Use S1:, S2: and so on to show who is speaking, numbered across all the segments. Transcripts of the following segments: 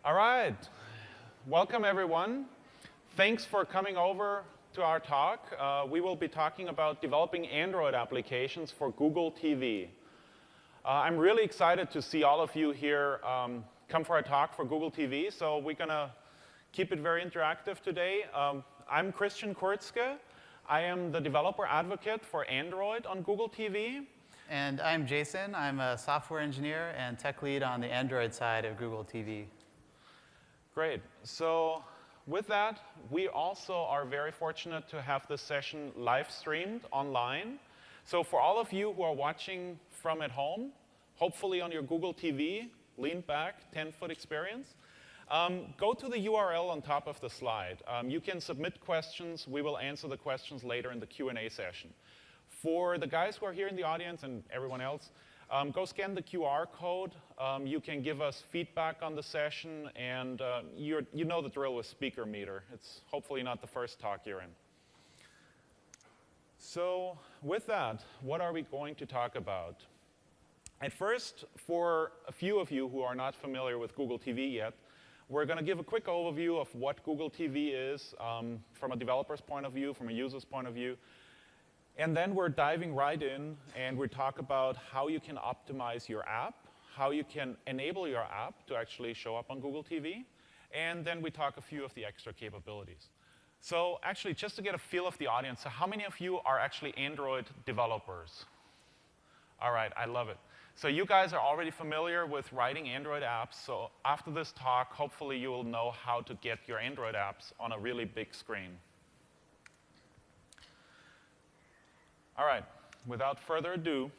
S1: All right. Welcome, everyone. Thanks for coming over to our talk. We will be talking about developing Android applications for Google TV. I'm really excited to see all of you here come for a talk for Google TV, so we're going to keep it very interactive today. I'm Kurzke. I am the developer advocate for Android on Google TV.
S2: And I'm Jason. I'm a software engineer and tech lead on the Android side of Google TV.
S1: Great. So with that, we also are very fortunate to have this session live streamed online. So for all of you who are watching from at home, hopefully on your Google TV, lean back, 10-foot experience, go to the URL on top of the slide. You can submit questions. We will answer the questions later in the Q&A session. For the guys who are here in the audience and everyone else, go scan the QR code. You can give us feedback on the session, and you know the drill with Speaker Meter. It's hopefully not the first talk you're in. So with that, what are we going to talk about? At first, for a few of you who are not familiar with Google TV yet, we're going to give a quick overview of what Google TV is from a developer's point of view, from a user's point of view. And then we're diving right in, and we talk about how you can optimize your app, how you can enable your app to actually show up on Google TV, and then we talk a few of the extra capabilities. So actually, just to get a feel of the audience, so how many of you are actually Android developers? All right, I love it. So you guys are already familiar with writing Android apps, so after this talk, hopefully you will know how to get your Android apps on a really big screen. All right, without further ado,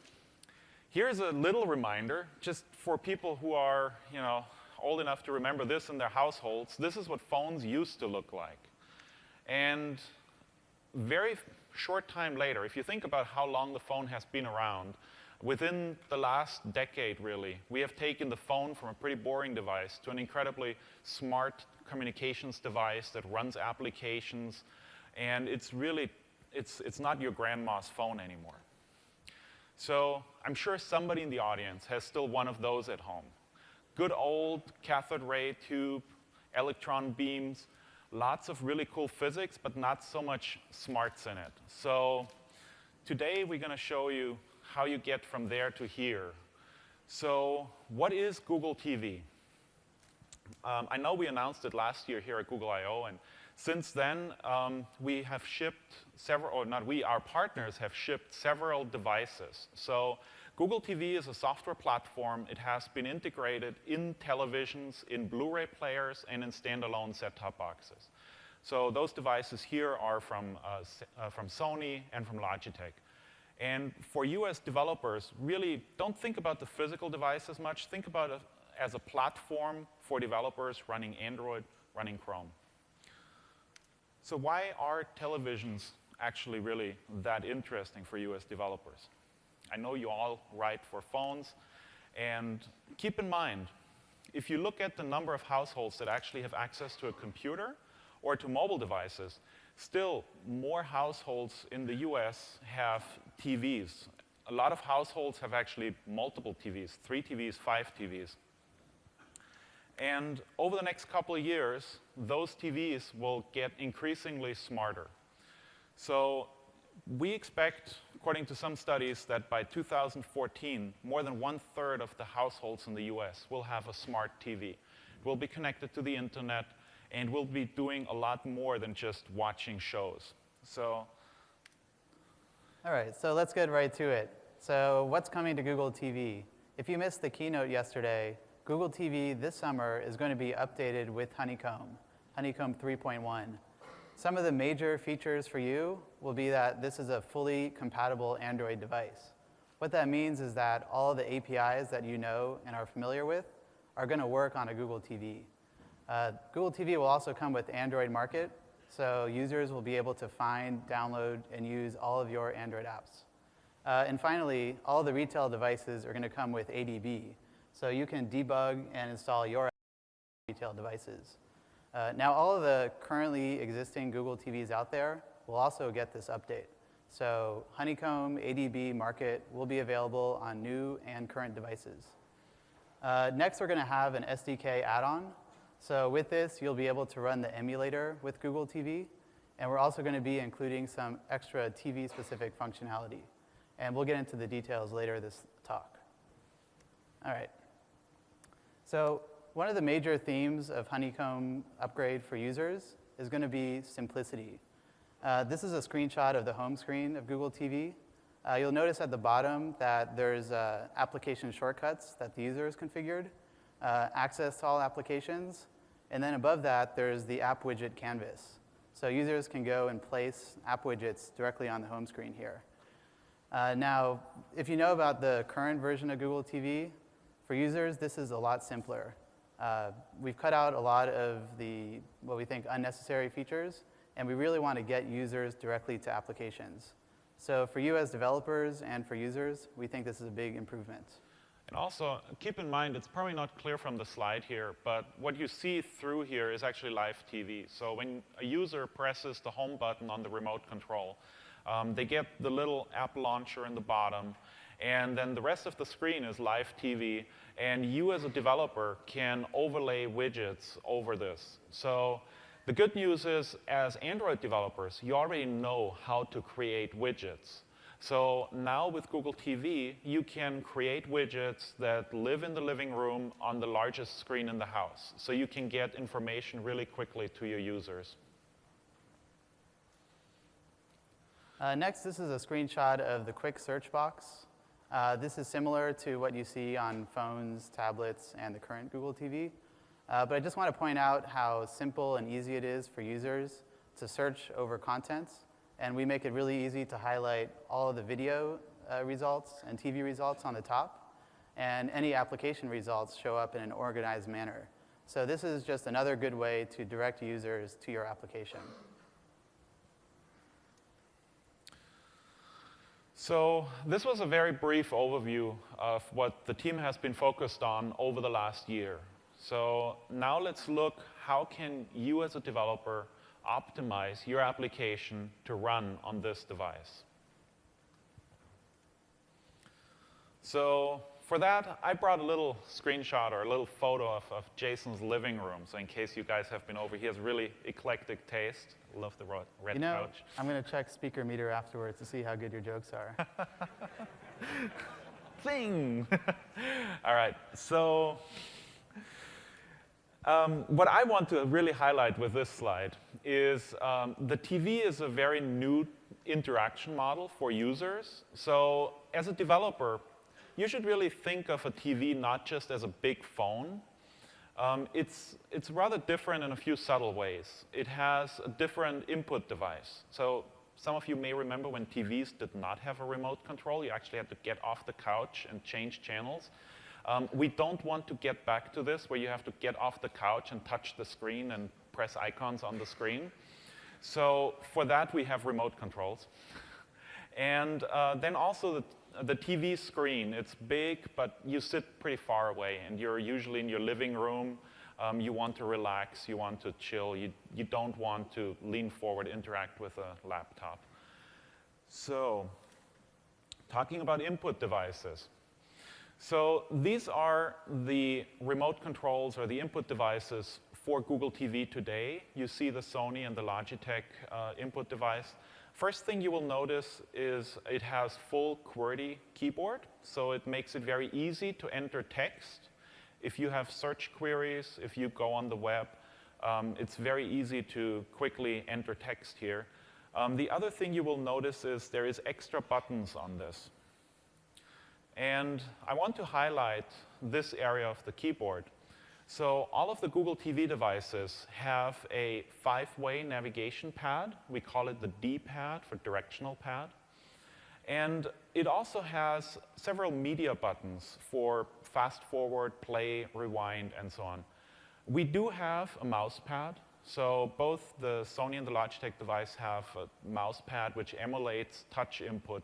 S1: here's a little reminder, just for people who are, old enough to remember this in their households. This is what phones used to look like. And very short time later, if you think about how long the phone has been around, within the last decade, really, we have taken the phone from a pretty boring device to an incredibly smart communications device that runs applications, and it's really it's not your grandma's phone anymore. So I'm sure somebody in the audience has still one of those at home. Good old cathode ray tube, electron beams, lots of really cool physics, but not so much smarts in it. So today we're going to show you how you get from there to here. So what is Google TV? I know we announced it last year here at Google I/O, and since then, we have shipped several, or not we, our partners have shipped several devices. So Google TV is a software platform. It has been integrated in televisions, in Blu-ray players, and in standalone set-top boxes. So those devices here are from Sony and from Logitech. And for you as developers, really don't think about the physical device as much. Think about it as a platform for developers running Android, running Chrome. So why are televisions actually really that interesting for you as developers? I know you all write for phones, and keep in mind, if you look at the number of households that actually have access to a computer or to mobile devices, still more households in the US have TVs. A lot of households have actually multiple TVs, 3 TVs, 5 TVs. And over the next couple of years, those TVs will get increasingly smarter. So we expect, according to some studies, that by 2014, more than 1/3 of the households in the US will have a smart TV. It will be connected to the internet, and will be doing a lot more than just watching shows. So,
S2: all right, so let's get right to it. So what's coming to Google TV? If you missed the keynote yesterday, Google TV this summer is going to be updated with Honeycomb 3.1. Some of the major features for you will be that this is a fully compatible Android device. What that means is that all of the APIs that you know and are familiar with are going to work on a Google TV. Google TV will also come with Android Market, so users will be able to find, download, and use all of your Android apps. And finally, all the retail devices are going to come with ADB. So you can debug and install your retail devices. Now, all of the currently existing Google TVs out there will also get this update. So Honeycomb, ADB, Market will be available on new and current devices. Next, we're going to have an SDK add-on. So with this, you'll be able to run the emulator with Google TV, and we're also going to be including some extra TV-specific functionality. And we'll get into the details later this talk. All right. So one of the major themes of Honeycomb upgrade for users is going to be simplicity. This is a screenshot of the home screen of Google TV. You'll notice at the bottom that there's application shortcuts that the user has configured, access to all applications, and then above that, there's the app widget canvas. So users can go and place app widgets directly on the home screen here. Now, if you know about the current version of Google TV, for users, this is a lot simpler. We've cut out a lot of the, what we think, unnecessary features, and we really want to get users directly to applications. So for you as developers and for users, we think this is a big improvement.
S1: And also, keep in mind, it's probably not clear from the slide here, but what you see through here is actually live TV. So when a user presses the home button on the remote control, they get the little app launcher in the bottom, and then the rest of the screen is live TV, and you as a developer can overlay widgets over this. So the good news is, as Android developers, you already know how to create widgets. So now with Google TV, you can create widgets that live in the living room on the largest screen in the house. So you can get information really quickly to your users.
S2: Next, this is a screenshot of the quick search box. This is similar to what you see on phones, tablets, and the current Google TV. But I just want to point out how simple and easy it is for users to search over content. And we make it really easy to highlight all of the video results and TV results on the top. And any application results show up in an organized manner. So this is just another good way to direct users to your application.
S1: So this was a very brief overview of what the team has been focused on over the last year. So now let's look, how can you as a developer optimize your application to run on this device? So for that, I brought a little screenshot or a little photo of Jason's living room. So in case you guys have been over, he has really eclectic taste. Love the red couch.
S2: I'm going to check speaker meter afterwards to see how good your jokes are.
S1: Zing! All right, so what I want to really highlight with this slide is the TV is a very new interaction model for users. So as a developer, you should really think of a TV not just as a big phone. It's rather different in a few subtle ways. It has a different input device. So some of you may remember when TVs did not have a remote control. You actually had to get off the couch and change channels. We don't want to get back to this, where you have to get off the couch and touch the screen and press icons on the screen. So for that, we have remote controls. And then also the TV screen, it's big, but you sit pretty far away, and you're usually in your living room. You want to relax, you want to chill. You don't want to lean forward, interact with a laptop. So talking about input devices. So these are the remote controls or the input devices for Google TV today. You see the Sony and the Logitech input device. First thing you will notice is it has full QWERTY keyboard, so it makes it very easy to enter text. If you have search queries, if you go on the web, it's very easy to quickly enter text here. The other thing you will notice is there is extra buttons on this. And I want to highlight this area of the keyboard. So all of the Google TV devices have a 5-way navigation pad. We call it the D-pad for directional pad. And it also has several media buttons for fast forward, play, rewind, and so on. We do have a mouse pad. So both the Sony and the Logitech device have a mouse pad which emulates touch input.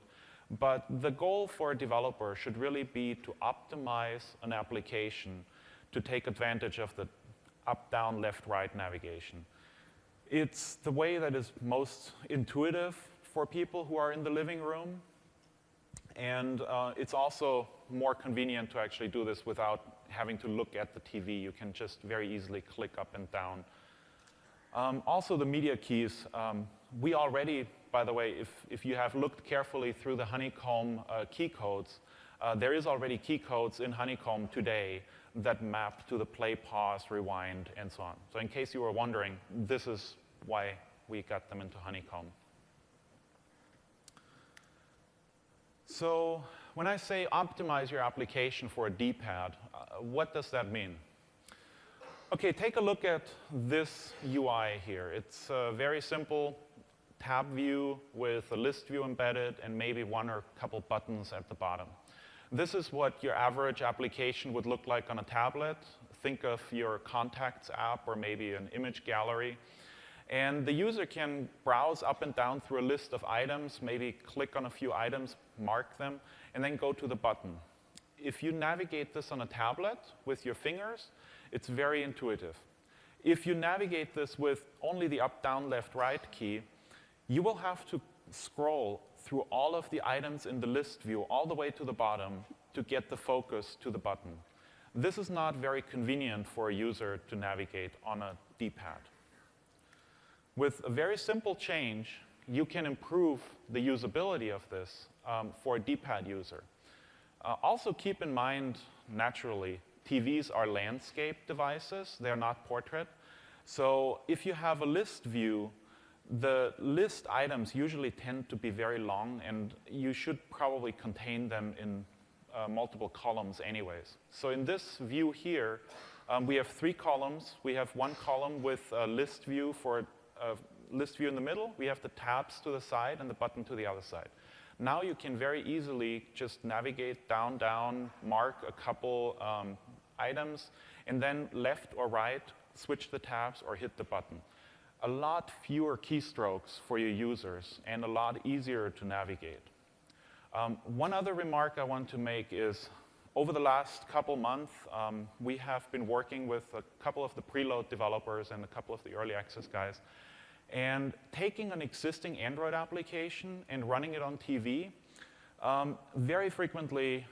S1: But the goal for a developer should really be to optimize an application to take advantage of the up, down, left, right navigation. It's the way that is most intuitive for people who are in the living room. And it's also more convenient to actually do this without having to look at the TV. You can just very easily click up and down. Also, the media keys. We already, by the way, if you have looked carefully through the Honeycomb key codes, there is already key codes in Honeycomb today that map to the play, pause, rewind, and so on. So in case you were wondering, this is why we got them into Honeycomb. So when I say optimize your application for a D-pad, what does that mean? OK, take a look at this UI here. It's a very simple tab view with a list view embedded and maybe one or a couple buttons at the bottom. This is what your average application would look like on a tablet. Think of your Contacts app or maybe an image gallery. And the user can browse up and down through a list of items, maybe click on a few items, mark them, and then go to the button. If you navigate this on a tablet with your fingers, it's very intuitive. If you navigate this with only the up, down, left, right key, you will have to scroll through all of the items in the list view all the way to the bottom to get the focus to the button. This is not very convenient for a user to navigate on a D-pad. With a very simple change, you can improve the usability of this for a D-pad user. Also keep in mind, naturally, TVs are landscape devices. They're not portrait. So if you have a list view, the list items usually tend to be very long, and you should probably contain them in multiple columns anyways. So in this view here, we have 3 columns. We have one column with a list view for a list view in the middle. We have the tabs to the side and the button to the other side. Now you can very easily just navigate down, down, mark a couple items, and then left or right, switch the tabs or hit the button. A lot fewer keystrokes for your users and a lot easier to navigate. One other remark I want to make is, over the last couple months, we have been working with a couple of the preload developers and a couple of the early access guys, and taking an existing Android application and running it on TV. Very frequently,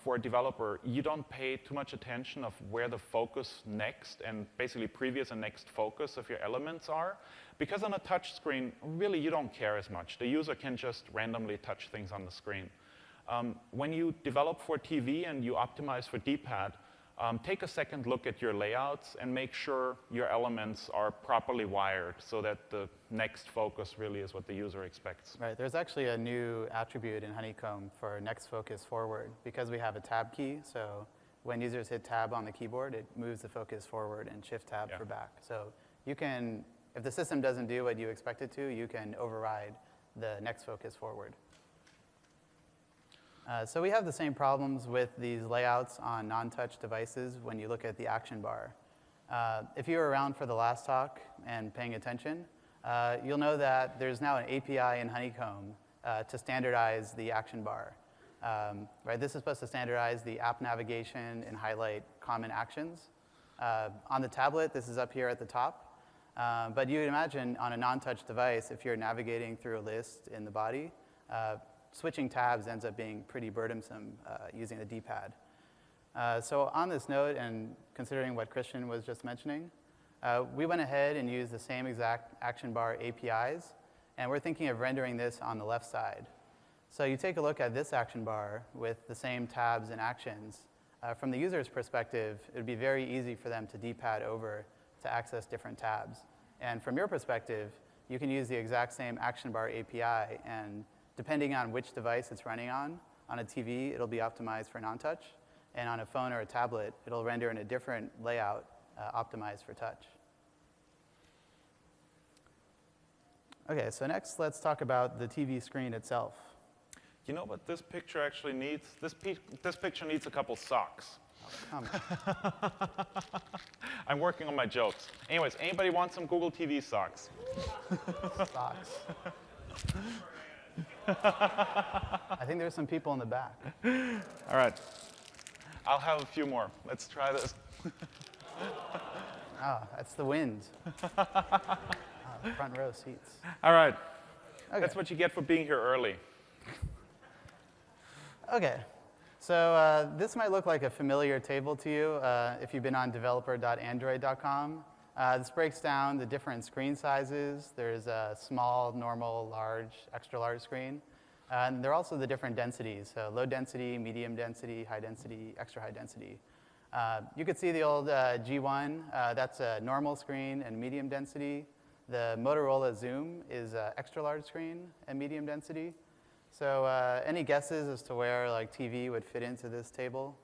S1: for a developer, you don't pay too much attention of where the focus next and basically previous and next focus of your elements are. Because on a touch screen, really you don't care as much. The user can just randomly touch things on the screen. When you develop for TV and you optimize for D-pad, take a second look at your layouts and make sure your elements are properly wired so that the next focus really is what the user expects.
S2: Right, there's actually a new attribute in Honeycomb for next focus forward because we have a tab key. So when users hit tab on the keyboard, it moves the focus forward and shift tab for back. So you can, if the system doesn't do what you expect it to, you can override the next focus forward. So we have the same problems with these layouts on non-touch devices when you look at the action bar. If you were around for the last talk and paying attention, you'll know that there's now an API in Honeycomb to standardize the action bar. Right? This is supposed to standardize the app navigation and highlight common actions. On the tablet, this is up here at the top. But you would imagine on a non-touch device, if you're navigating through a list in the body, switching tabs ends up being pretty burdensome using the D-pad. So on this note, and considering what Christian was just mentioning, we went ahead and used the same exact action bar APIs, and we're thinking of rendering this on the left side. So you take a look at this action bar with the same tabs and actions. From the user's perspective, it would be very easy for them to D-pad over to access different tabs. And from your perspective, you can use the exact same action bar API, and depending on which device it's running on a TV, it'll be optimized for non-touch, and on a phone or a tablet, it'll render in a different layout optimized for touch. Okay, so next let's talk about the TV screen itself.
S1: You know what this picture actually needs? This picture needs a couple socks.
S2: Oh, come.
S1: I'm working on my jokes. Anyways, anybody want some Google TV socks?
S2: Socks. I think there's some people in the back.
S1: All right. I'll have a few more. Let's try this.
S2: Oh, that's the wind. Front row seats.
S1: All right.
S2: Okay.
S1: That's what you get for being here early.
S2: Okay. So this might look like a familiar table to you if you've been on developer.android.com. This breaks down the different screen sizes. There's a small, normal, large, extra large screen. And there are also the different densities, so low density, medium density, high density, extra high density. You could see the old G1, that's a normal screen and medium density. The Motorola Zoom is extra large screen and medium density. So any guesses as to where like TV would fit into this table?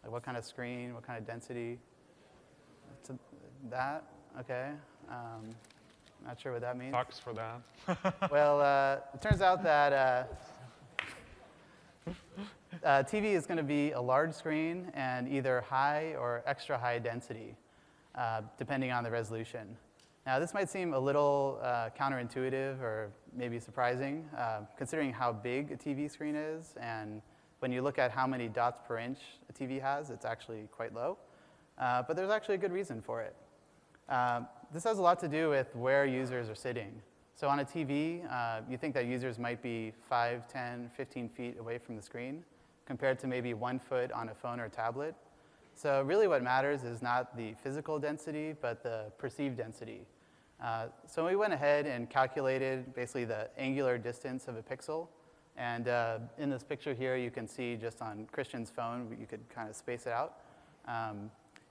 S2: Like what kind of screen, what kind of density? That, okay. Not sure what that means.
S1: Sucks for that.
S2: Well, it turns out that TV is going to be a large screen and either high or extra high density, depending on the resolution. Now, this might seem a little counterintuitive or maybe surprising, considering how big a TV screen is. And when you look at how many dots per inch a TV has, it's actually quite low. But there's actually a good reason for it. This has a lot to do with where users are sitting. So on a TV, you think that users might be 5, 10, 15 feet away from the screen, compared to maybe 1 foot on a phone or tablet. So really what matters is not the physical density, but the perceived density. So we went ahead and calculated basically the angular distance of a pixel. And in this picture here, you can see just on Christian's phone, you could kind of space it out.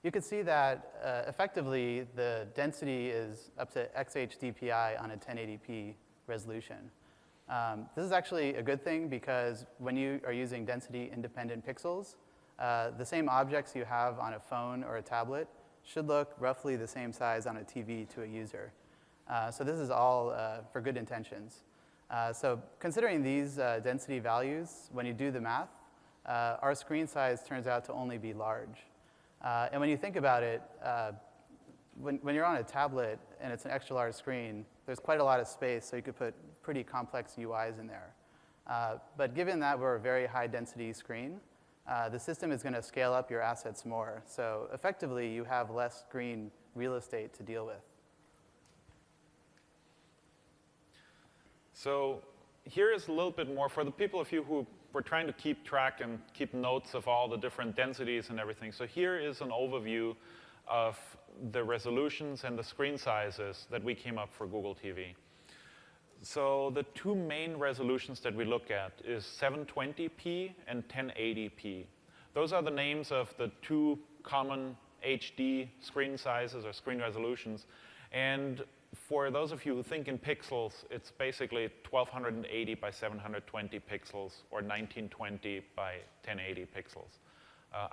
S2: You can see that effectively the density is up to XHDPI on a 1080p resolution. This is actually a good thing because when you are using density-independent pixels, the same objects you have on a phone or a tablet should look roughly the same size on a TV to a user. So this is all for good intentions. So considering these density values, when you do the math, our screen size turns out to only be large. And when you think about it, when you're on a tablet and it's an extra large screen, there's quite a lot of space, so you could put pretty complex UIs in there. But given that we're a very high density screen, the system is going to scale up your assets more. So effectively, you have less screen real estate to deal with.
S1: So here is a little bit more for the people of you who were trying to keep track and keep notes of all the different densities and everything. So here is an overview of the resolutions and the screen sizes that we came up for Google TV. So the two main resolutions that we look at is 720p and 1080p. Those are the names of the two common HD screen sizes or screen resolutions. And for those of you who think in pixels, it's basically 1280 by 720 pixels or 1920 by 1080 pixels.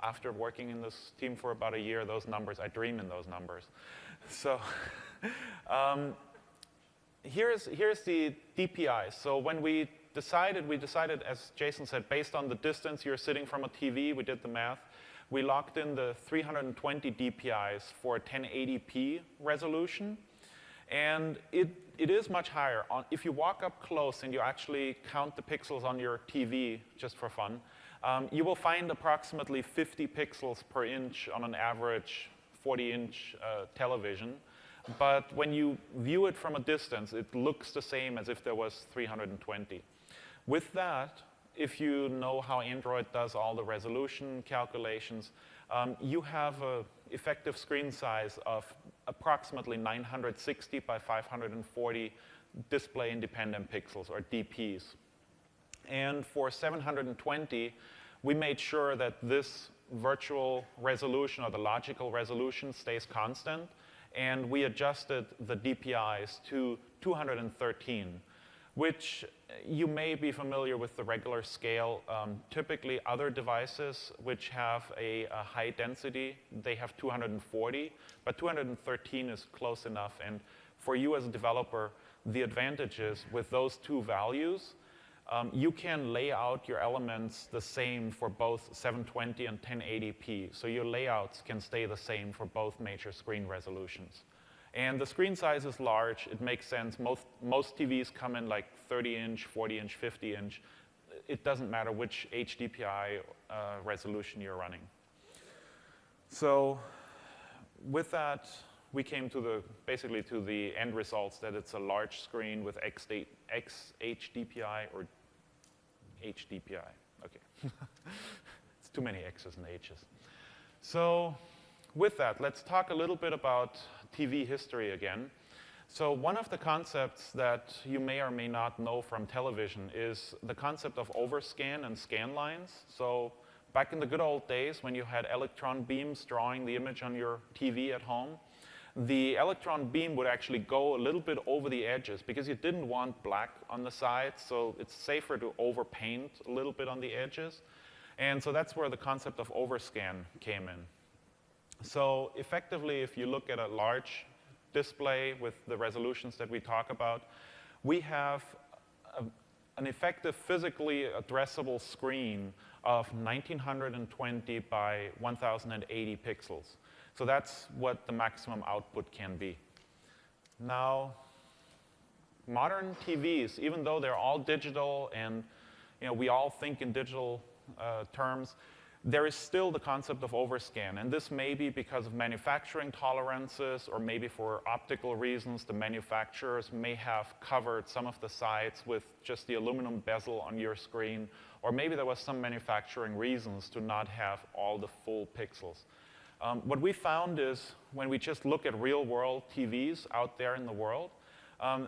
S1: After working in this team for about a year, those numbers, I dream in those numbers. So here's the DPI. So when we decided, as Jason said, based on the distance you're sitting from a TV, we did the math. We locked in the 320 DPIs for 1080p resolution. And it is much higher. If you walk up close and you actually count the pixels on your TV, just for fun, you will find approximately 50 pixels per inch on an average 40-inch television. But when you view it from a distance, it looks the same as if there was 320. With that, if you know how Android does all the resolution calculations, you have an effective screen size of approximately 960 by 540 display-independent pixels, or DPs. And for 720, we made sure that this virtual resolution, or the logical resolution, stays constant. And we adjusted the DPIs to 213, which you may be familiar with the regular scale. Typically, other devices which have a high density, they have 240, but 213 is close enough. And for you as a developer, the advantage is with those two values, you can lay out your elements the same for both 720 and 1080p. So your layouts can stay the same for both major screen resolutions. And the screen size is large. It makes sense. Most TVs come in like 30-inch, 40-inch, 50-inch. It doesn't matter which HDPI resolution you're running. So with that, we came to basically to the end results that it's a large screen with XHDPI or HDPI. Okay. too many X's and H's. So with that, let's talk a little bit about TV history again. So one of the concepts that you may or may not know from television is the concept of overscan and scan lines. So back in the good old days when you had electron beams drawing the image on your TV at home, the electron beam would actually go a little bit over the edges because you didn't want black on the sides, so it's safer to overpaint a little bit on the edges. And so that's where the concept of overscan came in. So effectively, if you look at a large display with the resolutions that we talk about, we have an effective physically addressable screen of 1920 by 1080 pixels. So that's what the maximum output can be. Now, modern TVs, even though they're all digital and we all think in digital terms, there is still the concept of overscan. And this may be because of manufacturing tolerances, or maybe for optical reasons. The manufacturers may have covered some of the sides with just the aluminum bezel on your screen, or maybe there was some manufacturing reasons to not have all the full pixels. What we found is when we just look at real-world TVs out there in the world,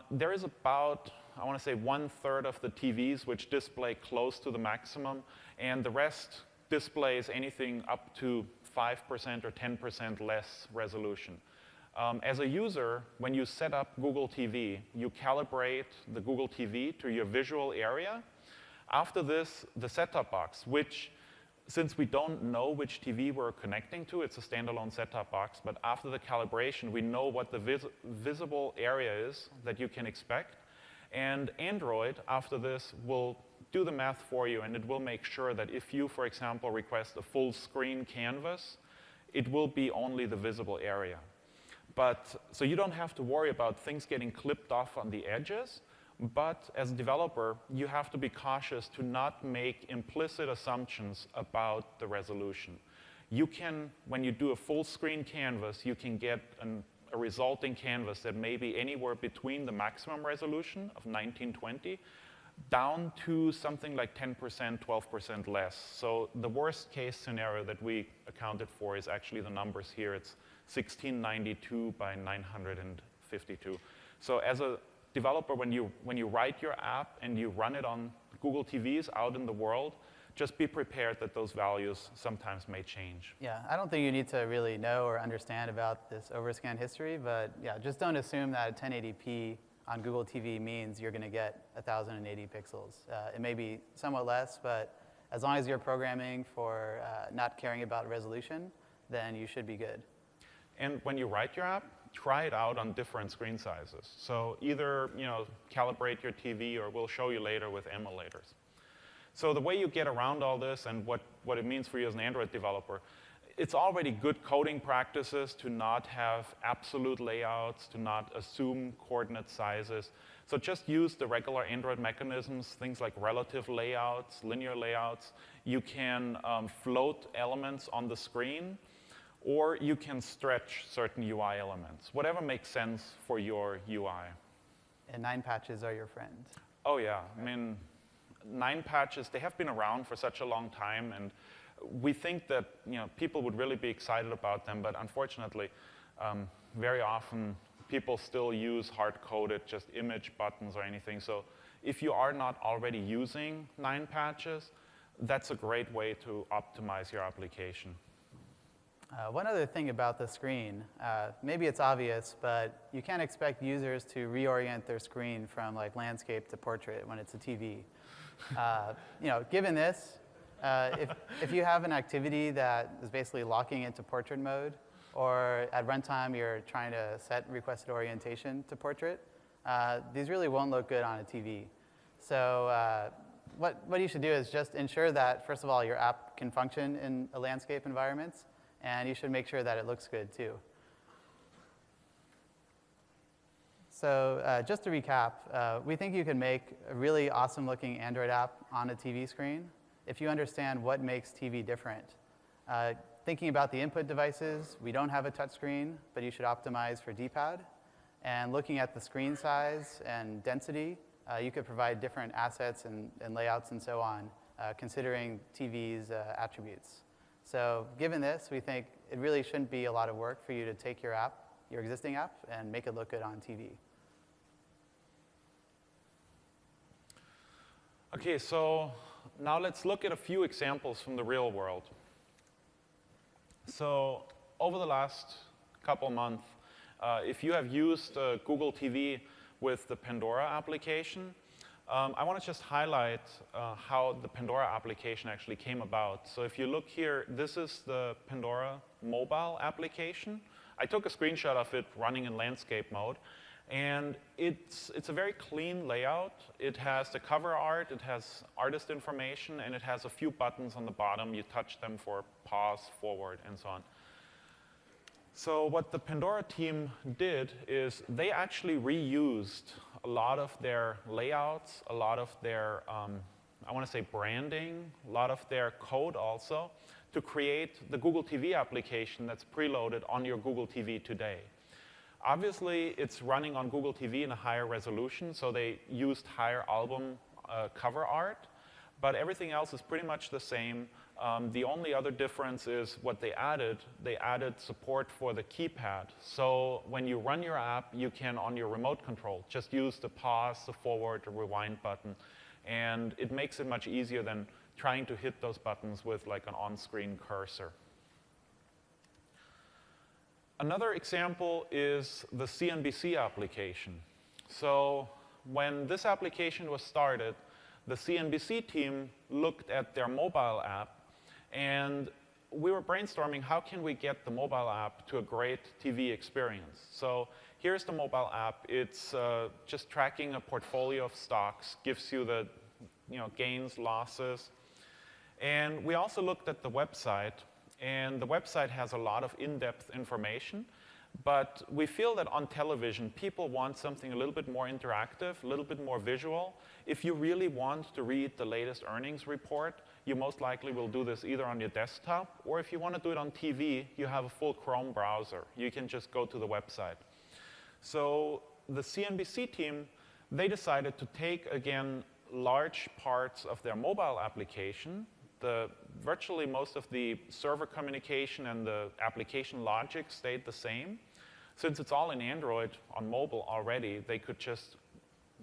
S1: there is about, I want to say, 1/3 of the TVs which display close to the maximum, and the rest displays anything up to 5% or 10% less resolution. As a user, when you set up Google TV, you calibrate the Google TV to your visual area. After this, the set-top box, which, since we don't know which TV we're connecting to, it's a standalone set-top box, but after the calibration, we know what the visible area is that you can expect. And Android, after this, will do the math for you, and it will make sure that if you, for example, request a full screen canvas, it will be only the visible area. So you don't have to worry about things getting clipped off on the edges. But as a developer, you have to be cautious to not make implicit assumptions about the resolution. You can, when you do a full screen canvas, you can get a resulting canvas that may be anywhere between the maximum resolution of 1920 down to something like 10%, 12% less. So the worst case scenario that we accounted for is actually the numbers here. It's 1692 by 952. So as a developer, when you write your app and you run it on Google TVs out in the world, just be prepared that those values sometimes may change.
S2: Yeah, I don't think you need to really know or understand about this overscan history, but yeah, just don't assume that 1080p on Google TV means you're going to get 1080 pixels. It may be somewhat less, but as long as you're programming for not caring about resolution, then you should be good.
S1: And when you write your app, try it out on different screen sizes. So either calibrate your TV, or we'll show you later with emulators. So the way you get around all this and what it means for you as an Android developer, it's already good coding practices to not have absolute layouts, to not assume coordinate sizes. So just use the regular Android mechanisms, things like relative layouts, linear layouts. You can float elements on the screen, or you can stretch certain UI elements, whatever makes sense for your UI.
S2: And 9 patches are your friend.
S1: Oh yeah, I mean, 9 patches, they have been around for such a long time, and we think that people would really be excited about them, but unfortunately, very often people still use hard-coded just image buttons or anything. So if you are not already using 9 patches, that's a great way to optimize your application.
S2: One other thing about the screen, maybe it's obvious, but you can't expect users to reorient their screen from like landscape to portrait when it's a TV. Given this, if you have an activity that is basically locking into portrait mode, or at runtime you're trying to set requested orientation to portrait, these really won't look good on a TV. So what you should do is just ensure that, first of all, your app can function in a landscape environment, and you should make sure that it looks good too. So just to recap, we think you can make a really awesome looking Android app on a TV screen if you understand what makes TV different. Thinking about the input devices, we don't have a touchscreen, but you should optimize for D-pad. And looking at the screen size and density, you could provide different assets and layouts and so on considering TV's attributes. So given this, we think it really shouldn't be a lot of work for you to take your app, your existing app, and make it look good on TV.
S1: Okay, so now let's look at a few examples from the real world. So over the last couple months, if you have used Google TV with the Pandora application, I want to just highlight how the Pandora application actually came about. So if you look here, this is the Pandora mobile application. I took a screenshot of it running in landscape mode. And it's a very clean layout. It has the cover art, it has artist information, and it has a few buttons on the bottom. You touch them for pause, forward, and so on. So what the Pandora team did is they actually reused a lot of their layouts, a lot of their, I want to say branding, a lot of their code also, to create the Google TV application that's preloaded on your Google TV today. Obviously, it's running on Google TV in a higher resolution, so they used higher album cover art, but everything else is pretty much the same. The only other difference is what they added support for the keypad. So when you run your app, you can, on your remote control, just use the pause, the forward, the rewind button, and it makes it much easier than trying to hit those buttons with like an on-screen cursor. Another example is the CNBC application. So when this application was started, the CNBC team looked at their mobile app, and we were brainstorming how can we get the mobile app to a great TV experience. So here's the mobile app. It's just tracking a portfolio of stocks, gives you the gains, losses. And we also looked at the website. And the website has a lot of in-depth information, but we feel that on television, people want something a little bit more interactive, a little bit more visual. If you really want to read the latest earnings report, you most likely will do this either on your desktop, or if you want to do it on TV, you have a full Chrome browser. You can just go to the website. So the CNBC team, they decided to take, again, large parts of their mobile application. Virtually most of the server communication and the application logic stayed the same. Since it's all in Android on mobile already, they could just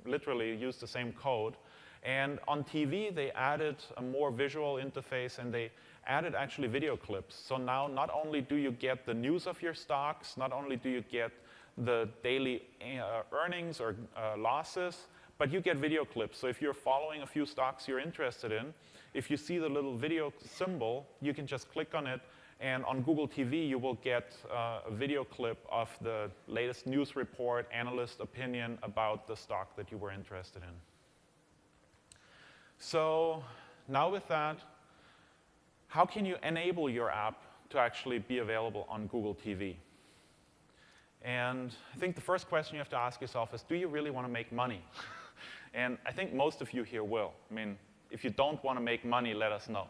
S1: literally use the same code. And on TV, they added a more visual interface, and they added actually video clips. So now not only do you get the news of your stocks, not only do you get the daily earnings or losses, but you get video clips. So if you're following a few stocks you're interested in, if you see the little video symbol, you can just click on it, and on Google TV, you will get a video clip of the latest news report, analyst opinion about the stock that you were interested in. So now with that, how can you enable your app to actually be available on Google TV? And I think the first question you have to ask yourself is, do you really want to make money? And I think most of you here will. I mean, if you don't want to make money, let us know.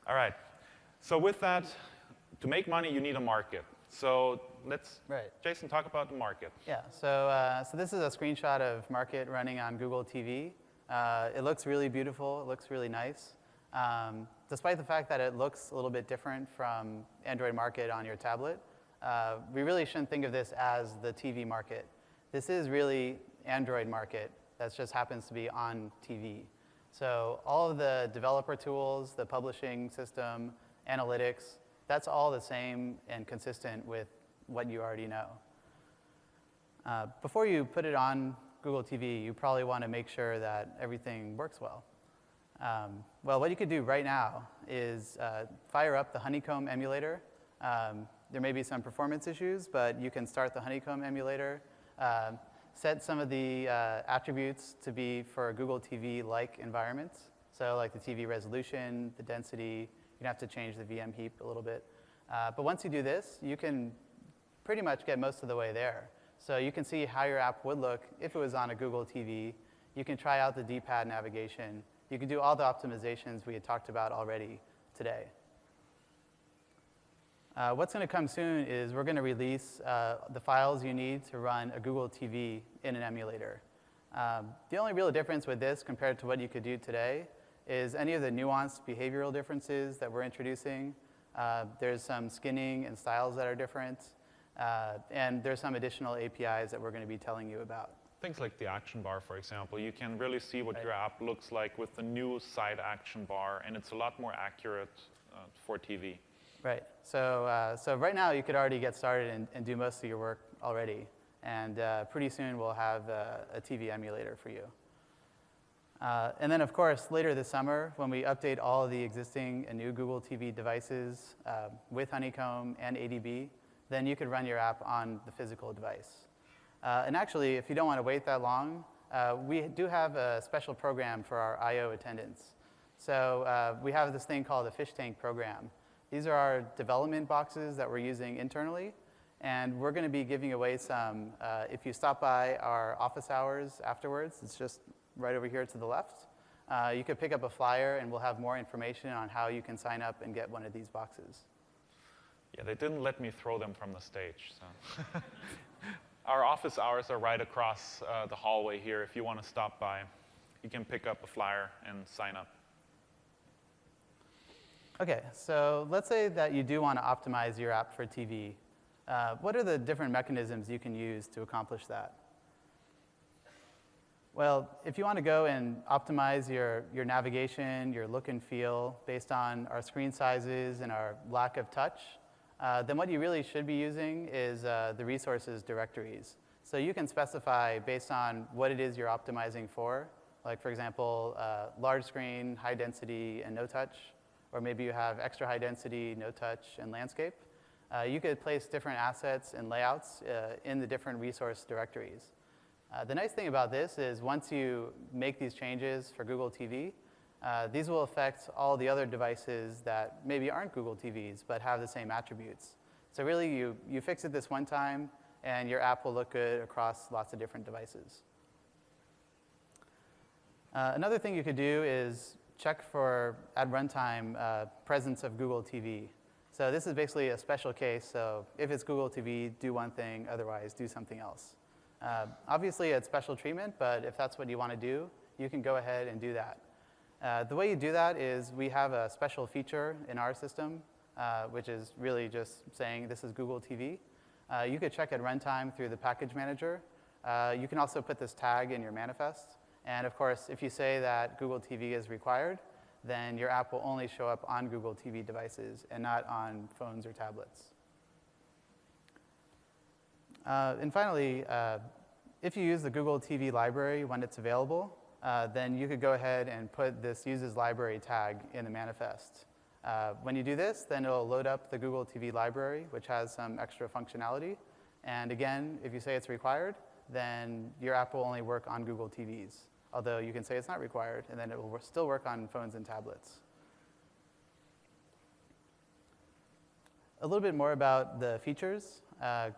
S1: All right. So with that, to make money, you need a market. So let's, Jason, talk about the market.
S2: Yeah. So this is a screenshot of Market running on Google TV. It looks really beautiful. It looks really nice. Despite the fact that it looks a little bit different from Android Market on your tablet, we really shouldn't think of this as the TV market. This is really Android Market. That just happens to be on TV. So all of the developer tools, the publishing system, analytics, that's all the same and consistent with what you already know. Before you put it on Google TV, you probably want to make sure that everything works well. Well, what you could do right now is fire up the Honeycomb emulator. There may be some performance issues, but you can start the Honeycomb emulator. Set some of the attributes to be for Google TV-like environments. So like the TV resolution, the density, you have to change the VM heap a little bit. But once you do this, you can pretty much get most of the way there. So you can see how your app would look if it was on a Google TV. You can try out the D-pad navigation. You can do all the optimizations we had talked about already today. What's going to come soon is we're going to release the files you need to run a Google TV in an emulator. The only real difference with this compared to what you could do today is any of the nuanced behavioral differences that we're introducing. There's some skinning and styles that are different, and there's some additional APIs that we're going to be telling you about.
S1: Things like the action bar, for example. You can really see what
S2: Right.
S1: your app looks like with the new side action bar, and it's a lot more accurate for TV.
S2: Right. So right now, you could already get started and do most of your work already. And pretty soon, we'll have a TV emulator for you. And then, of course, later this summer, when we update all of the existing and new Google TV devices with Honeycomb and ADB, then you could run your app on the physical device. And actually, if you don't want to wait that long, we do have a special program for our I/O attendants. So we have this thing called the fish tank program. These are our development boxes that we're using internally. And we're going to be giving away some if you stop by our office hours afterwards. It's just right over here to the left. You could pick up a flyer, and we'll have more information on how you can sign up and get one of these boxes.
S1: Yeah, they didn't let me throw them from the stage. So. Our office hours are right across the hallway here. If you want to stop by, you can pick up a flyer and sign up. OK, so let's say that you do want to optimize your app for TV. What are the different mechanisms you can use to accomplish that? Well, if you want to go and optimize your navigation, your look and feel based on our screen sizes and our lack of touch, then what you really should be using is the resources directories. So you can specify based on what it is you're optimizing for, like, for example, large screen, high density, and no touch, or maybe you have extra high density, no touch, and landscape. You could place different assets and layouts in the different resource directories. The nice thing about this is once you make these changes for Google TV, these will affect all the other devices that maybe aren't Google TVs but have the same attributes. So really, you fix it this one time, and your app will look good across lots of different devices. Another thing you could do is check for, at runtime, presence of Google TV. So this is basically a special case. So if it's Google TV, do one thing. Otherwise, do something else. Obviously, it's special treatment, but if that's what you want to do, you can go ahead and do that. The way you do that is we have a special feature in our system, which is really just saying this is Google TV. You could check at runtime through the package manager. You can also put this tag in your manifest. And of course, if you say that Google TV is required, then your app will only show up on Google TV devices and not on phones or tablets. And finally, if you use the Google TV library when it's available, then you could go ahead and put this uses library tag in the manifest. When you do this, then it'll load up the Google TV library, which has some extra functionality. And again, if you say it's required, then your app will only work on Google TVs. Although you can say it's not required, and then it will still work on phones and tablets. A little bit more about the features.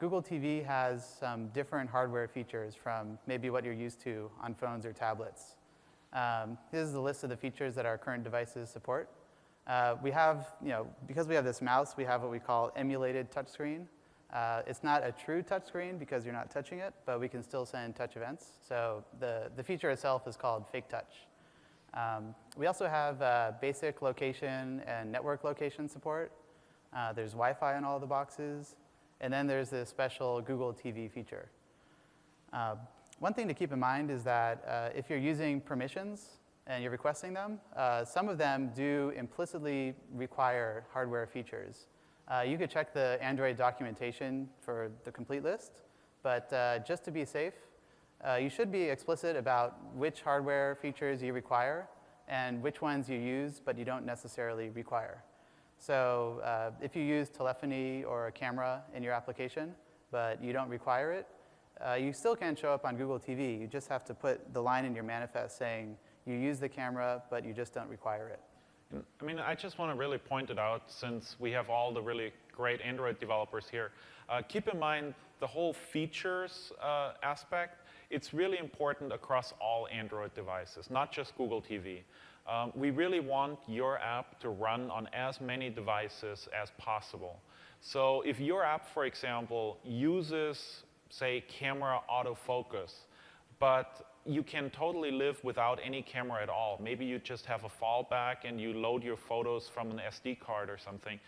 S1: Google TV has some different hardware features from maybe what you're used to on phones or tablets. This is the list of the features that our current devices support. We have, because we have this mouse, we have what we call emulated touchscreen. It's not a true touchscreen because you're not touching it, but we can still send touch events. So the feature itself is called fake touch. We also have basic location and network location support. There's Wi-Fi on all the boxes. And then there's this special Google TV feature. One thing to keep in mind is that if you're using permissions and you're requesting them, some of them do implicitly require hardware features. You could check the Android documentation for the complete list. But just to be safe, you should be explicit about which hardware features you require and which ones you use but you don't necessarily require. So if you use telephony or a camera in your application, but you don't require it, you still can show up on Google TV. You just have to put the line in your manifest saying you use the camera, but you just don't require it. I mean, I just want to really point it out, since we have all the really great Android developers here. Keep in mind the whole features aspect. It's really important across all Android devices, not just Google TV. We really want your app to run on as many devices as possible. So if your app, for example, uses, say, camera autofocus, but you can totally live without any camera at all. Maybe you just have a fallback and you load your photos from an SD card or something.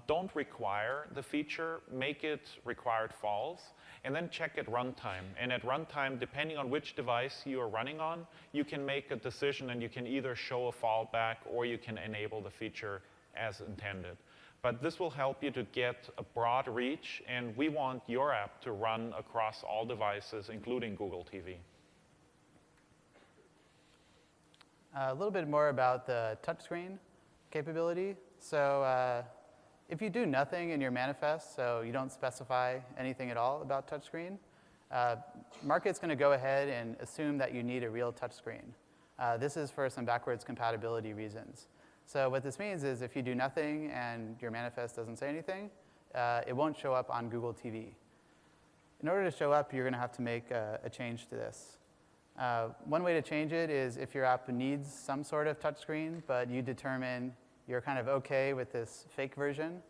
S1: Don't require the feature, make it required false, and then check at runtime. And at runtime, depending on which device you are running on, you can make a decision and you can either show a fallback or you can enable the feature as intended. But this will help you to get a broad reach, and we want your app to run across all devices, including Google TV.
S2: A little bit more about the touchscreen capability. So if you do nothing in your manifest, so you don't specify anything at all about touchscreen, Market's going to go ahead and assume that you need a real touchscreen. This is for some backwards compatibility reasons. So what this means is if you do nothing and your manifest doesn't say anything, it won't show up on Google TV. In order to show up, you're going to have to make a change to this. One way to change it is if your app needs some sort of touchscreen, but you determine you're kind of OK with this fake version.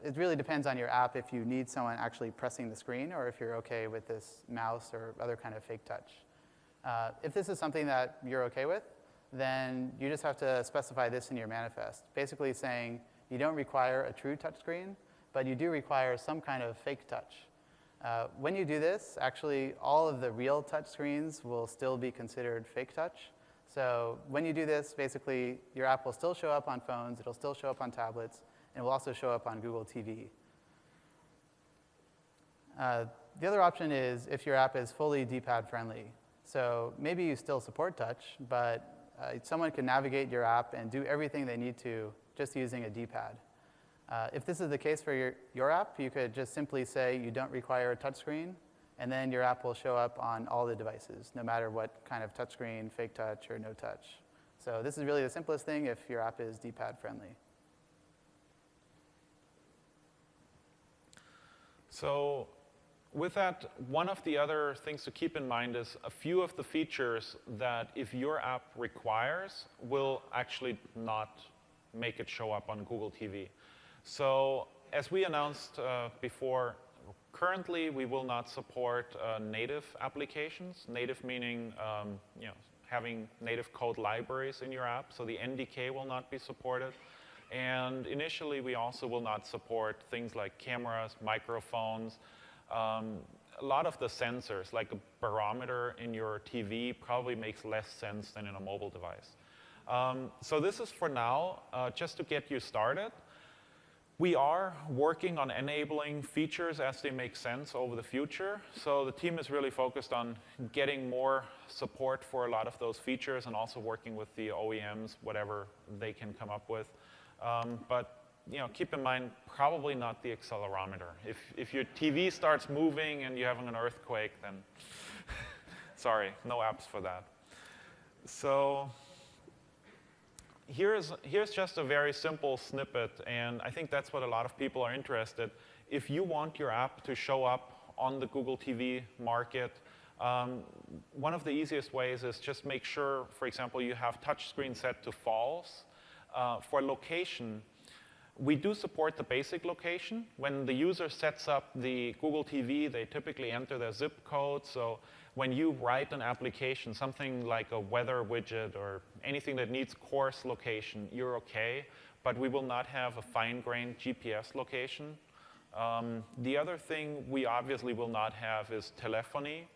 S2: It really depends on your app if you need someone actually pressing the screen or if you're OK with this mouse or other kind of fake touch. If this is something that you're OK with, then you just have to specify this in your manifest, basically saying you don't require a true touchscreen, but you do require some kind of fake touch. When you do this, actually, all of the real touch screens will still be considered fake touch. So when you do this, basically, your app will still show up on phones, it'll still show up on tablets, and it will also show up on Google TV. The other option is if your app is fully D-pad friendly. So maybe you still support touch, but someone can navigate your app and do everything they need to just using a D-pad. If this is the case for your app, you could just simply say you don't require a touchscreen, and then your app will show up on all the devices, no matter what kind of touchscreen, fake touch, or no touch. So this is really the simplest thing if your app is D-pad friendly.
S1: So with that, one of the other things to keep in mind is a few of the features that if your app requires will actually not make it show up on Google TV. So as we announced before, currently we will not support native applications. Native meaning having native code libraries in your app. So the NDK will not be supported. And initially we also will not support things like cameras, microphones, a lot of the sensors, like a barometer in your TV probably makes less sense than in a mobile device. So this is for now, just to get you started. We are working on enabling features as they make sense over the future. So the team is really focused on getting more support for a lot of those features and also working with the OEMs, whatever they can come up with. But keep in mind, probably not the accelerometer. If your TV starts moving and you're having an earthquake, then sorry, no apps for that. So here's just a very simple snippet, and I think that's what a lot of people are interested. If you want your app to show up on the Google TV market, one of the easiest ways is just make sure, for example, you have touchscreen set to false. For location, we do support the basic location. When the user sets up the Google TV, they typically enter their zip code. So when you write an application, something like a weather widget or anything that needs coarse location, you're OK. But we will not have a fine-grained GPS location. The other thing we obviously will not have is telephony.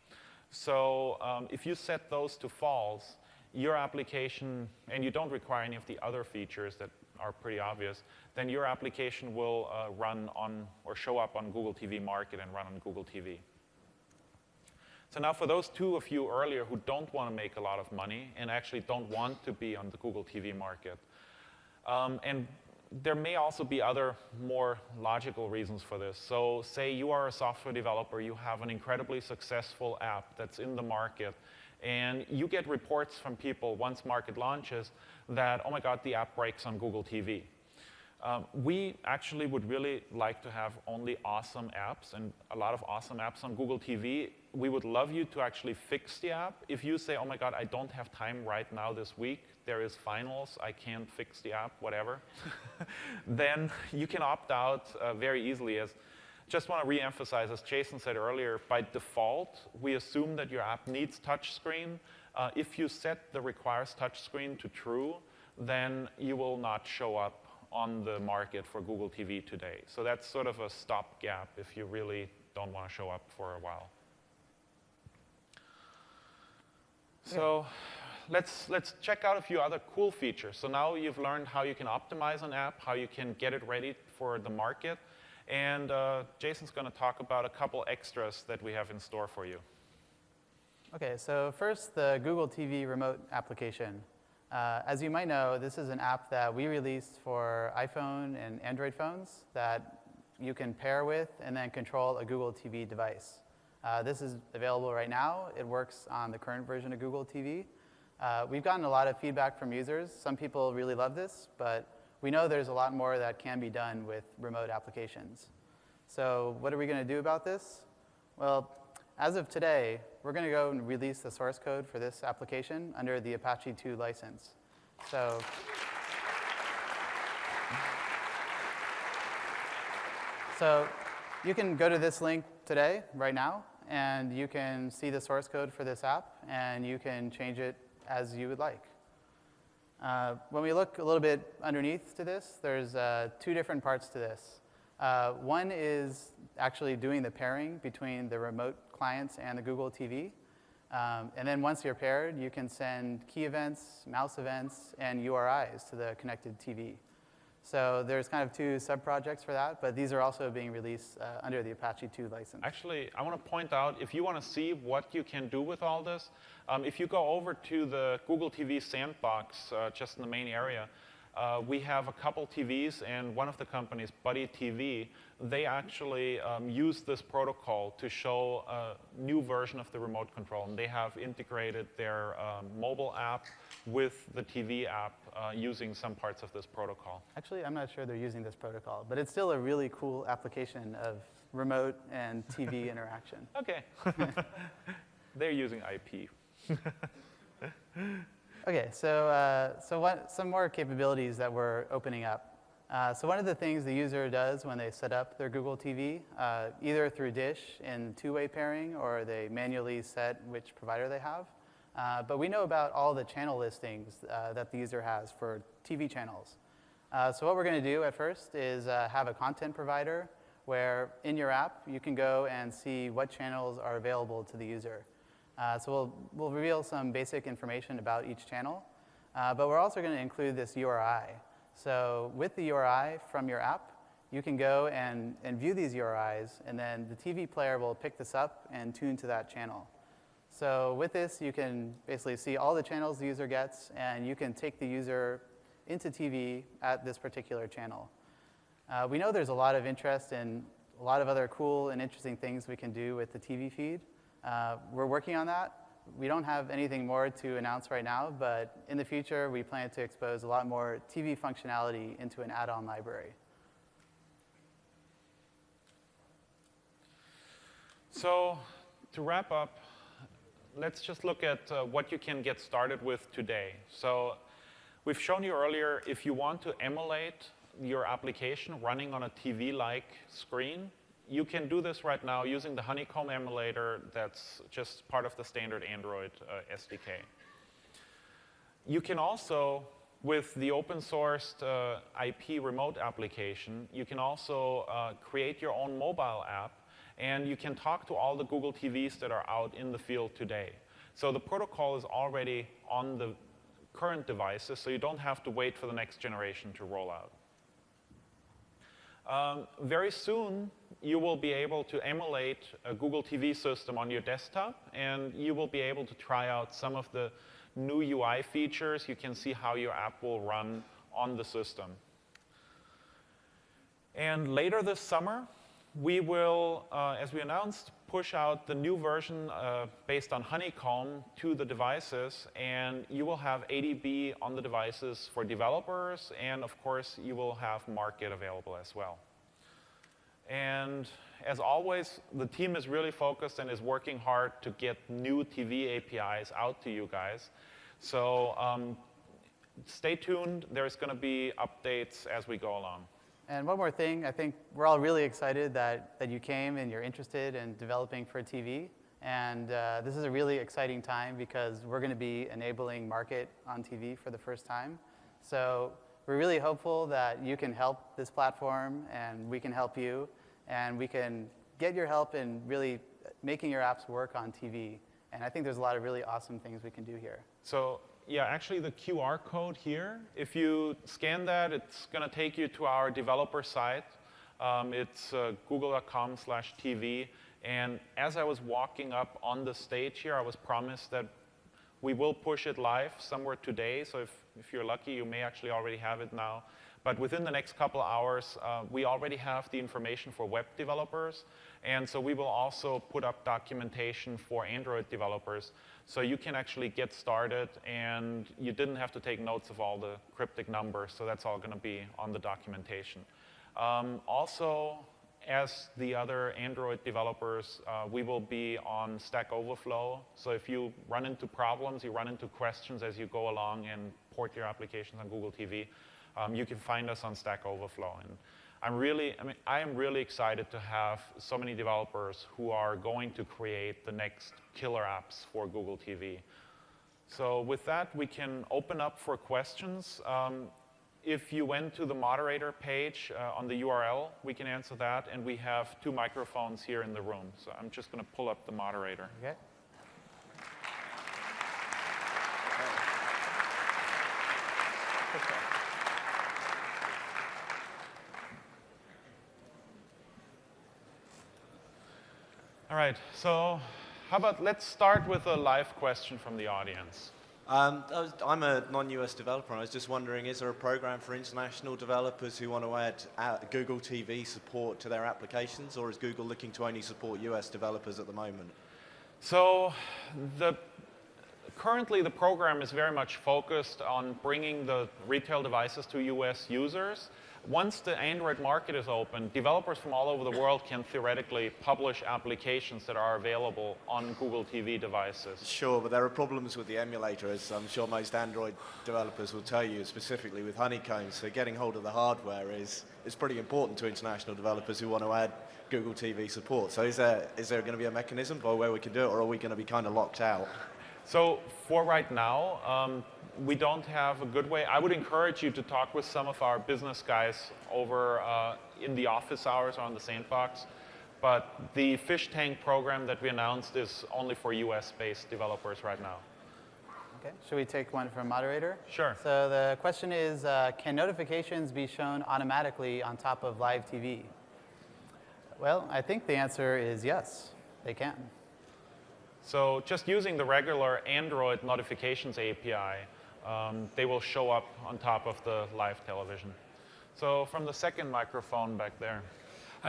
S1: So if you set those to false, your application, and you don't require any of the other features that are pretty obvious, then your application will run on or show up on Google TV Market and run on Google TV. So now for those two of you earlier who don't want to make a lot of money and actually don't want to be on the Google TV Market, and there may also be other more logical reasons for this. So say you are a software developer, you have an incredibly successful app that's in the market, and you get reports from people once Market launches that, oh my God, the app breaks on Google TV. We actually would really like to have only awesome apps and a lot of awesome apps on Google TV. We would love you to actually fix the app. If you say, oh my God, I don't have time right now this week, there is finals, I can't fix the app, whatever, then you can opt out very easily as just want to re-emphasize, as Jason said earlier, by default, we assume that your app needs touchscreen. If you set the requires touchscreen to true, then you will not show up on the market for Google TV today. So that's sort of a stopgap if you really don't want to show up for a while. So let's check out a few other cool features. So now you've learned how you can optimize an app, how you can get it ready for the market. And Jason's going to talk about a couple extras that we have in store for you.
S2: OK, so first, the Google TV remote application. As you might know, this is an app that we released for iPhone and Android phones that you can pair with and then control a Google TV device. This is available right now. It works on the current version of Google TV. We've gotten a lot of feedback from users. Some people really love this, but we know there's a lot more that can be done with remote applications. So what are we going to do about this? Well, as of today, we're going to go and release the source code for this application under the Apache 2 license. So you can go to this link today, right now, and you can see the source code for this app, and you can change it as you would like. When we look a little bit underneath to this, there's two different parts to this. One is actually doing the pairing between the remote clients and the Google TV. And then once you're paired, you can send key events, mouse events, and URIs to the connected TV. So there's kind of two sub-projects for that, but these are also being released under the Apache 2 license.
S1: Actually, I want to point out, if you want to see what you can do with all this, if you go over to the Google TV sandbox, just in the main area, we have a couple TVs, and one of the companies, Buddy TV, they actually use this protocol to show a new version of the remote control. And they have integrated their mobile app with the TV app using some parts of this protocol.
S2: Actually, I'm not sure they're using this protocol, but it's still a really cool application of remote and TV interaction.
S1: OK. They're using IP.
S2: OK, so some more capabilities that we're opening up. So one of the things the user does when they set up their Google TV, either through Dish in two-way pairing, or they manually set which provider they have. But we know about all the channel listings that the user has for TV channels. So what we're going to do at first is have a content provider where in your app you can go and see what channels are available to the user. So we'll reveal some basic information about each channel. But we're also going to include this URI. So with the URI from your app, you can go and view these URIs, and then the TV player will pick this up and tune to that channel. So with this, you can basically see all the channels the user gets, and you can take the user into TV at this particular channel. We know there's a lot of interest in a lot of other cool and interesting things we can do with the TV feed. We're working on that. We don't have anything more to announce right now, but in the future, we plan to expose a lot more TV functionality into an add-on library.
S1: So to wrap up, let's just look at what you can get started with today. So we've shown you earlier, if you want to emulate your application running on a TV-like screen, you can do this right now using the Honeycomb emulator that's just part of the standard Android SDK. You can also, with the open-sourced IP remote application, you can also create your own mobile app, and you can talk to all the Google TVs that are out in the field today. So the protocol is already on the current devices, so you don't have to wait for the next generation to roll out. Very soon, you will be able to emulate a Google TV system on your desktop, and you will be able to try out some of the new UI features. You can see how your app will run on the system. And later this summer, we will, as we announced, push out the new version based on Honeycomb to the devices, and you will have ADB on the devices for developers, and of course, you will have Market available as well. And as always, the team is really focused and is working hard to get new TV APIs out to you guys. So stay tuned. There's going to be updates as we go along.
S2: And one more thing, I think we're all really excited that you came and you're interested in developing for TV. And this is a really exciting time because we're going to be enabling Market on TV for the first time. So we're really hopeful that you can help this platform and we can help you. And we can get your help in really making your apps work on TV. And I think there's a lot of really awesome things we can do here.
S1: So yeah, actually the QR code here, if you scan that, it's going to take you to our developer site. It's google.com/TV. And as I was walking up on the stage here, I was promised that we will push it live somewhere today. So if you're lucky, you may actually already have it now. But within the next couple of hours, we already have the information for web developers. And so we will also put up documentation for Android developers. So you can actually get started, and you didn't have to take notes of all the cryptic numbers. So that's all going to be on the documentation. Also, as the other Android developers, we will be on Stack Overflow. So if you run into problems, you run into questions as you go along and port your applications on Google TV, you can find us on Stack Overflow. And I am really excited to have so many developers who are going to create the next killer apps for Google TV. So with that, we can open up for questions. If you went to the moderator page on the URL, we can answer that. And we have 2 microphones here in the room. So I'm just going to pull up the moderator.
S2: Okay.
S1: All right, so how about let's start with a live question from the audience.
S3: I'm a non-US developer, and I was just wondering, is there a program for international developers who want to add Google TV support to their applications, or is Google looking to only support US developers at the moment?
S1: So currently the program is very much focused on bringing the retail devices to US users. Once the Android market is open, developers from all over the world can theoretically publish applications that are available on Google TV devices.
S3: Sure, but there are problems with the emulator, as I'm sure most Android developers will tell you, specifically with Honeycomb. So getting hold of the hardware is pretty important to international developers who want to add Google TV support. So is there going to be a mechanism by where we can do it, or are we going to be kind of locked out?
S1: So for right now, we don't have a good way. I would encourage you to talk with some of our business guys over in the office hours or on the sandbox. But the fish tank program that we announced is only for US-based developers right now.
S2: Okay, should we take one from moderator?
S1: Sure.
S2: So the question is, can notifications be shown automatically on top of live TV? Well, I think the answer is yes, they can.
S1: So just using the regular Android notifications API, they will show up on top of the live television. So from the second microphone back there.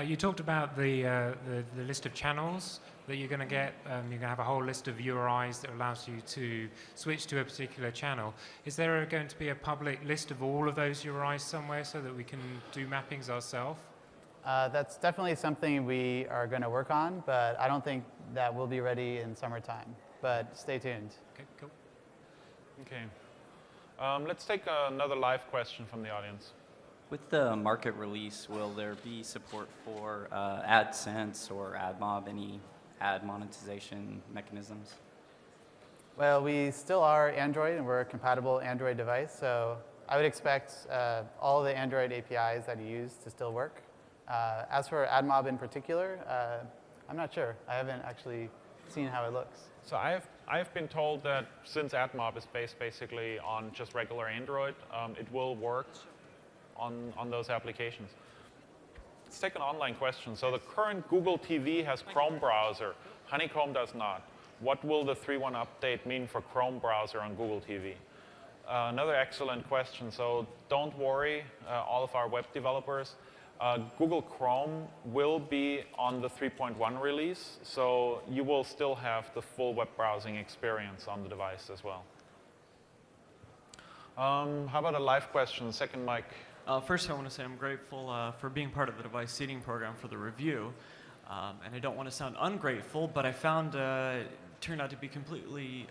S4: You talked about the list of channels that you're going to get. You're going to have a whole list of URIs that allows you to switch to a particular channel. Is there going to be a public list of all of those URIs somewhere so that we can do mappings ourselves?
S2: That's definitely something we are going to work on, but I don't think that will be ready in summertime. But stay tuned.
S4: Okay, cool.
S1: Okay. Let's take another live question from the audience.
S5: With the market release, will there be support for AdSense or AdMob, any ad monetization mechanisms?
S2: Well, we still are Android, and we're a compatible Android device, so I would expect all the Android APIs that you use to still work. As for AdMob in particular, I'm not sure. I haven't actually seen how it looks.
S1: So I've been told that since AdMob is based basically on just regular Android, it will work on those applications. Let's take an online question. So the current Google TV has Chrome browser. Honeycomb does not. What will the 3.1 update mean for Chrome browser on Google TV? Another excellent question. So don't worry, all of our web developers. Google Chrome will be on the 3.1 release, so you will still have the full web browsing experience on the device as well. How about a live question? Second mic.
S6: First, I want to say I'm grateful for being part of the device seeding program for the review. And I don't want to sound ungrateful, but I found it turned out to be completely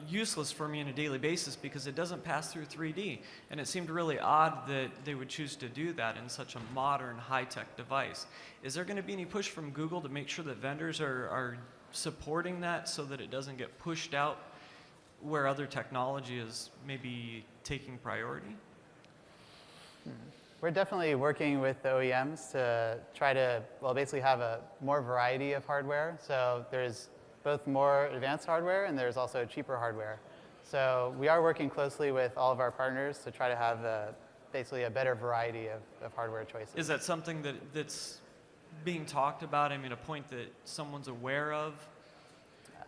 S6: useless for me on a daily basis because it doesn't pass through 3D. And it seemed really odd that they would choose to do that in such a modern, high-tech device. Is there going to be any push from Google to make sure that vendors are supporting that so that it doesn't get pushed out where other technology is maybe taking priority?
S2: We're definitely working with the OEMs to try to, well, basically have a more variety of hardware. So there's both more advanced hardware and there's also cheaper hardware. So we are working closely with all of our partners to try to have basically a better variety of hardware choices.
S6: Is that something that's being talked about? I mean, a point that someone's aware of?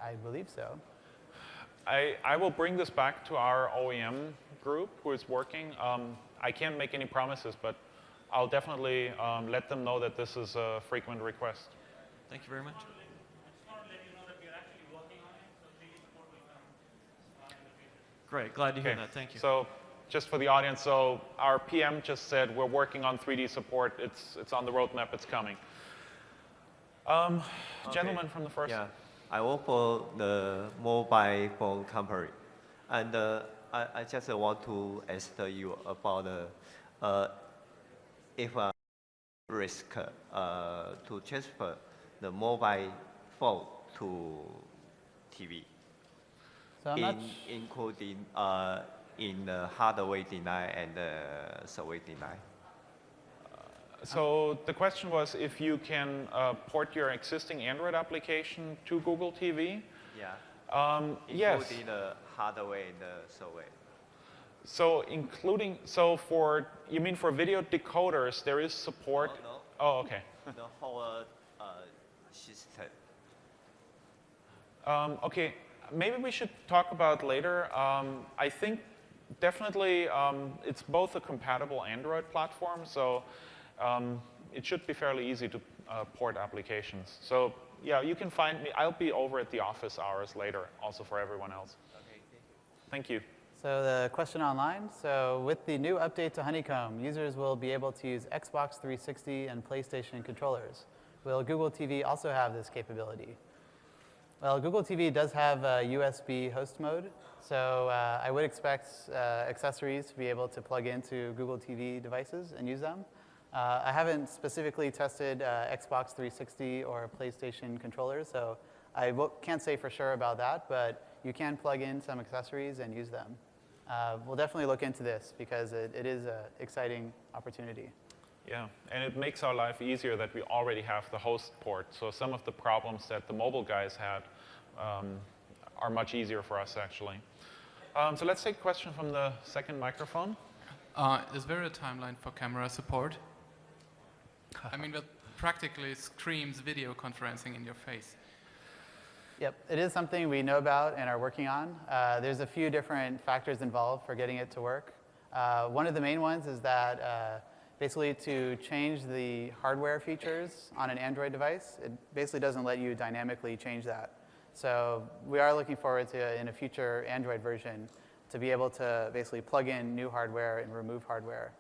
S2: I believe so.
S1: I will bring this back to our OEM group who is working. I can't make any promises, but I'll definitely let them know that this is a frequent request.
S6: Thank you very much. Great, glad to hear that. Thank you.
S1: So just for the audience, so our PM just said we're working on 3D support. It's on the roadmap. It's coming. Gentleman from the first.
S7: Yeah, I work for the mobile phone company, and I just want to ask you about if risk to transfer the mobile phone to TV,
S2: So I'm not
S7: including in the hardware design and software design.
S1: So the question was if you can port your existing Android application to Google TV.
S7: Yeah.
S1: Yes.
S7: Including the hardware and the software.
S1: So you mean for video decoders, there is support?
S7: No.
S1: Oh, okay.
S7: The whole system.
S1: Okay, maybe we should talk about later. I think definitely it's both a compatible Android platform, so it should be fairly easy to port applications. So yeah, you can find me. I'll be over at the office hours later, also for everyone else.
S7: Okay.
S1: Thank you.
S2: So the question online, so with the new update to Honeycomb, users will be able to use Xbox 360 and PlayStation controllers. Will Google TV also have this capability? Well, Google TV does have a USB host mode, so I would expect accessories to be able to plug into Google TV devices and use them. I haven't specifically tested Xbox 360 or PlayStation controllers, so I can't say for sure about that, but you can plug in some accessories and use them. We'll definitely look into this because it is an exciting opportunity.
S1: Yeah, and it makes our life easier that we already have the host port. So some of the problems that the mobile guys had are much easier for us, actually. So let's take a question from the second microphone.
S8: Is there a timeline for camera support? I mean, that practically screams video conferencing in your face.
S2: Yep, it is something we know about and are working on. There's a few different factors involved for getting it to work. One of the main ones is that basically to change the hardware features on an Android device, it basically doesn't let you dynamically change that. So we are looking forward to, in a future Android version, to be able to basically plug in new hardware and remove hardware.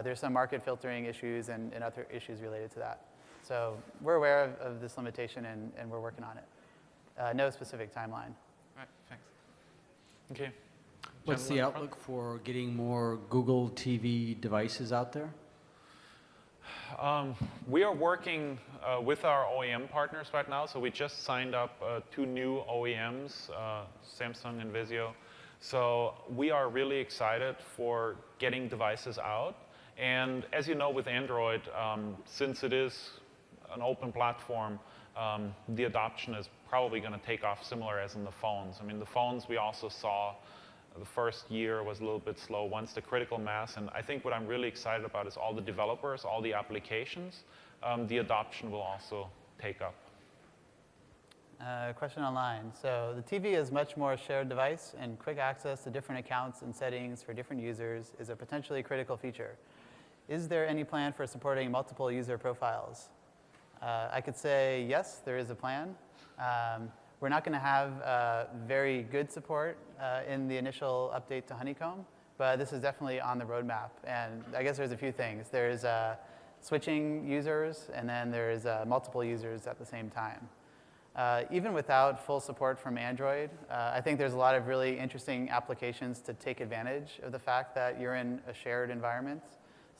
S2: There's some market filtering issues and other issues related to that. So we're aware of this limitation and we're working on it. No specific timeline.
S8: Right, thanks.
S1: Okay.
S9: What's the
S1: Gentleman in
S9: outlook for getting more Google TV devices out there?
S1: We are working with our OEM partners right now. So we just signed up 2 new OEMs, Samsung and Vizio. So we are really excited for getting devices out. And as you know, with Android, since it is an open platform, the adoption is probably going to take off similar as in the phones. I mean, the phones we also saw the first year was a little bit slow once the critical mass. And I think what I'm really excited about is all the developers, all the applications, the adoption will also take up.
S2: Question online. So the TV is much more a shared device, and quick access to different accounts and settings for different users is a potentially critical feature. Is there any plan for supporting multiple user profiles? I could say yes, there is a plan. We're not going to have very good support in the initial update to Honeycomb, but this is definitely on the roadmap. And I guess there's a few things. There's switching users, and then there's multiple users at the same time. Even without full support from Android, I think there's a lot of really interesting applications to take advantage of the fact that you're in a shared environment.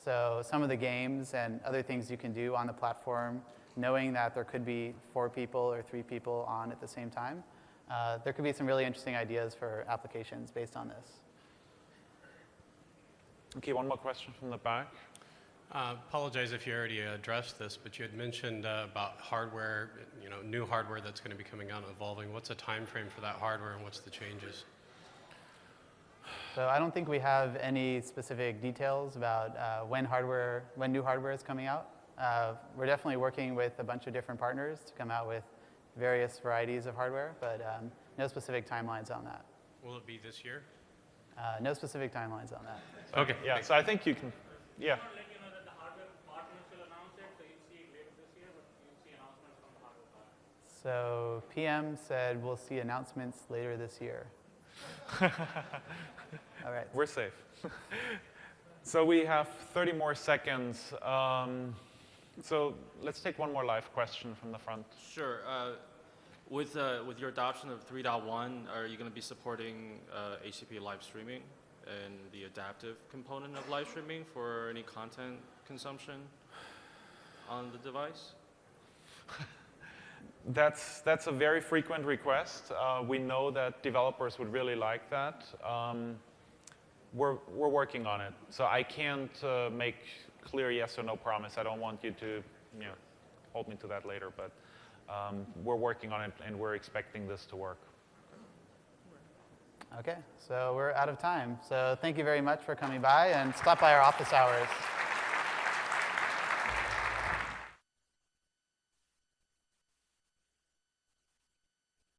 S2: So some of the games and other things you can do on the platform, knowing that there could be 4 people or 3 people on at the same time, there could be some really interesting ideas for applications based on this.
S1: Okay, one more question from the back.
S10: Apologize if you already addressed this, but you had mentioned about hardware, new hardware that's going to be coming out and evolving. What's the time frame for that hardware and what's the changes?
S2: So I don't think we have any specific details about when new hardware is coming out. We're definitely working with a bunch of different partners to come out with various varieties of hardware, but no specific timelines on that.
S10: Will it be this year?
S2: No specific timelines on that.
S10: Okay.
S1: Yeah,
S10: thanks.
S1: so I think you can, yeah.
S2: So PM said we'll see announcements later this year. All right.
S1: We're safe. So we have 30 more seconds. So let's take one more live question from the front.
S11: Sure. With your adoption of 3.1, are you going to be supporting HTTP live streaming and the adaptive component of live streaming for any content consumption on the device?
S1: That's a very frequent request. We know that developers would really like that. We're working on it. So I can't make clear yes or no promise. I don't want you to hold me to that later, but we're working on it and we're expecting this to work.
S2: Okay, so we're out of time. So thank you very much for coming by and stop by our office hours.